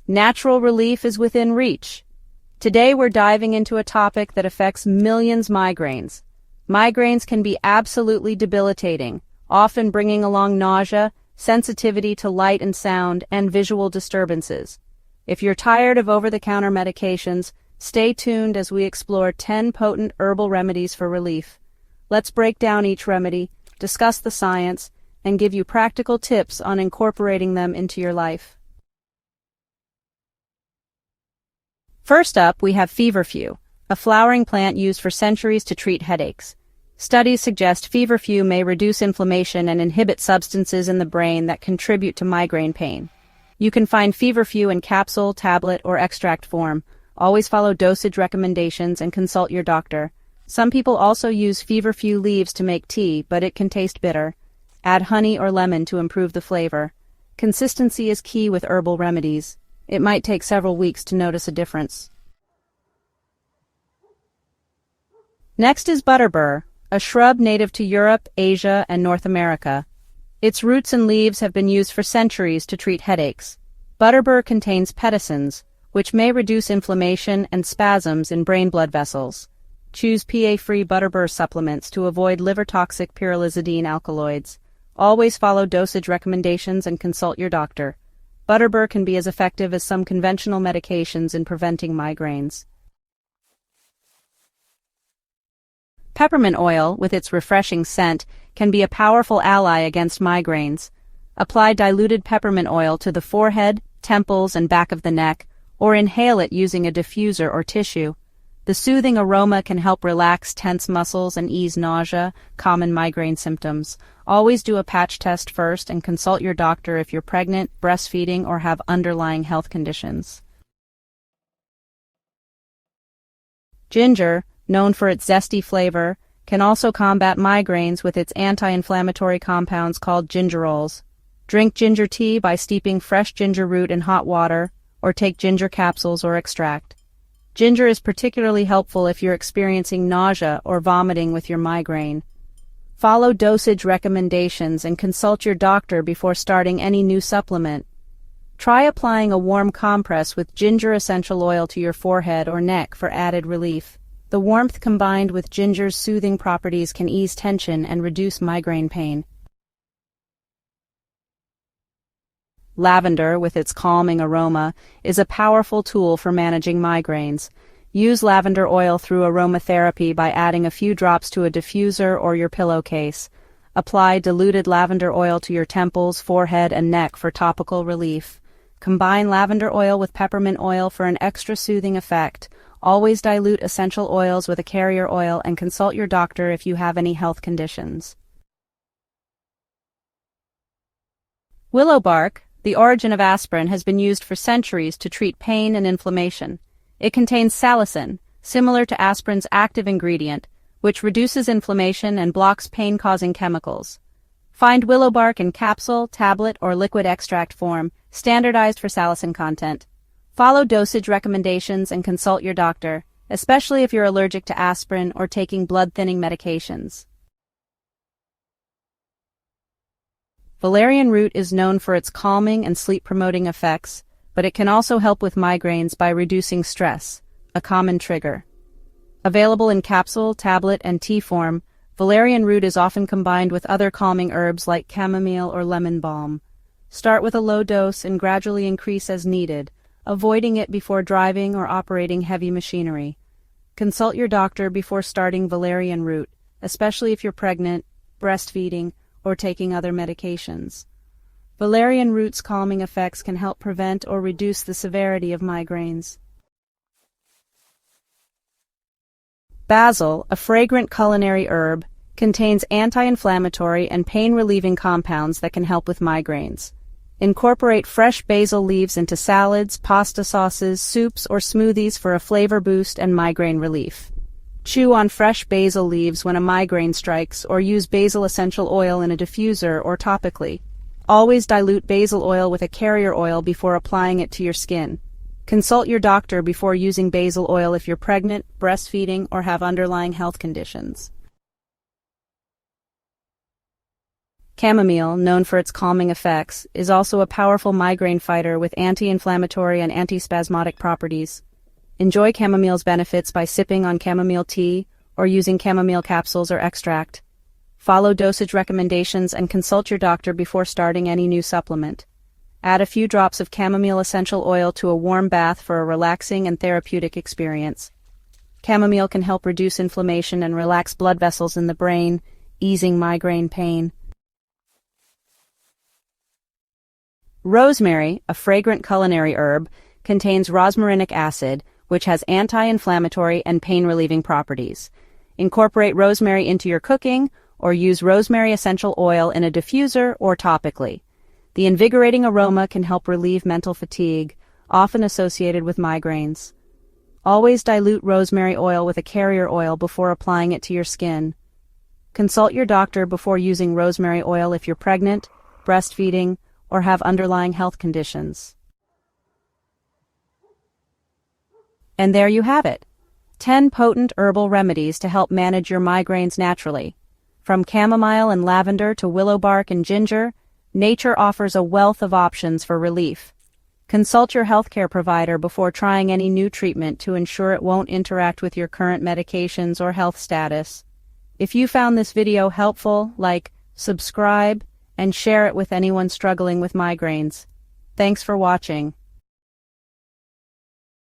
Natural relief is within reach. Today we're diving into a topic that affects millions: migraines. Migraines can be absolutely debilitating, often bringing along nausea, sensitivity to light and sound, and visual disturbances. If you're tired of over-the-counter medications, stay tuned as we explore 10 potent herbal remedies for relief. Let's break down each remedy, discuss the science, and give you practical tips on incorporating them into your life. First up, we have feverfew, a flowering plant used for centuries to treat headaches. Studies suggest feverfew may reduce inflammation and inhibit substances in the brain that contribute to migraine pain. You can find feverfew in capsule, tablet, or extract form. Always follow dosage recommendations and consult your doctor. Some people also use feverfew leaves to make tea, but it can taste bitter. Add honey or lemon to improve the flavor. Consistency is key with herbal remedies. It might take several weeks to notice a difference. Next is butterbur, a shrub native to Europe, Asia, and North America. Its roots and leaves have been used for centuries to treat headaches. Butterbur contains pectins, which may reduce inflammation and spasms in brain blood vessels. Choose PA-free butterbur supplements to avoid liver-toxic pyrrolizidine alkaloids. Always follow dosage recommendations and consult your doctor. Butterbur can be as effective as some conventional medications in preventing migraines. Peppermint oil, with its refreshing scent, can be a powerful ally against migraines. Apply diluted peppermint oil to the forehead, temples, and back of the neck, or inhale it using a diffuser or tissue. The soothing aroma can help relax tense muscles and ease nausea, common migraine symptoms. Always do a patch test first and consult your doctor if you're pregnant, breastfeeding, or have underlying health conditions. Ginger, known for its zesty flavor, can also combat migraines with its anti-inflammatory compounds called gingerols. Drink ginger tea by steeping fresh ginger root in hot water, or take ginger capsules or extract. Ginger is particularly helpful if you're experiencing nausea or vomiting with your migraine. Follow dosage recommendations and consult your doctor before starting any new supplement. Try applying a warm compress with ginger essential oil to your forehead or neck for added relief. The warmth combined with ginger's soothing properties can ease tension and reduce migraine pain. Lavender, with its calming aroma, is a powerful tool for managing migraines. Use lavender oil through aromatherapy by adding a few drops to a diffuser or your pillowcase. Apply diluted lavender oil to your temples, forehead, and neck for topical relief. Combine lavender oil with peppermint oil for an extra soothing effect. Always dilute essential oils with a carrier oil and consult your doctor if you have any health conditions. Willow bark, the origin of aspirin, has been used for centuries to treat pain and inflammation. It contains salicin, similar to aspirin's active ingredient, which reduces inflammation and blocks pain-causing chemicals. Find willow bark in capsule, tablet, or liquid extract form, standardized for salicin content. Follow dosage recommendations and consult your doctor, especially if you're allergic to aspirin or taking blood-thinning medications. Valerian root is known for its calming and sleep-promoting effects, but it can also help with migraines by reducing stress, a common trigger. Available in capsule, tablet, and tea form, valerian root is often combined with other calming herbs like chamomile or lemon balm. Start with a low dose and gradually increase as needed, avoiding it before driving or operating heavy machinery. Consult your doctor before starting valerian root, especially if you're pregnant, breastfeeding, or taking other medications. Valerian root's calming effects can help prevent or reduce the severity of migraines. Basil, a fragrant culinary herb, contains anti-inflammatory and pain-relieving compounds that can help with migraines. Incorporate fresh basil leaves into salads, pasta sauces, soups, or smoothies for a flavor boost and migraine relief. Chew on fresh basil leaves when a migraine strikes, or use basil essential oil in a diffuser or topically. Always dilute basil oil with a carrier oil before applying it to your skin. Consult your doctor before using basil oil if you're pregnant, breastfeeding, or have underlying health conditions. Chamomile, known for its calming effects, is also a powerful migraine fighter with anti-inflammatory and antispasmodic properties. Enjoy chamomile's benefits by sipping on chamomile tea or using chamomile capsules or extract. Follow dosage recommendations and consult your doctor before starting any new supplement. Add a few drops of chamomile essential oil to a warm bath for a relaxing and therapeutic experience. Chamomile can help reduce inflammation and relax blood vessels in the brain, easing migraine pain. Rosemary, a fragrant culinary herb, contains rosmarinic acid, which has anti-inflammatory and pain-relieving properties. Incorporate rosemary into your cooking, or use rosemary essential oil in a diffuser or topically. The invigorating aroma can help relieve mental fatigue, often associated with migraines. Always dilute rosemary oil with a carrier oil before applying it to your skin. Consult your doctor before using rosemary oil if you're pregnant, breastfeeding, or have underlying health conditions. And there you have it. 10 potent herbal remedies to help manage your migraines naturally. From chamomile and lavender to willow bark and ginger, nature offers a wealth of options for relief. Consult your healthcare provider before trying any new treatment to ensure it won't interact with your current medications or health status. If you found this video helpful, like, subscribe, and share it with anyone struggling with migraines. Thanks for watching.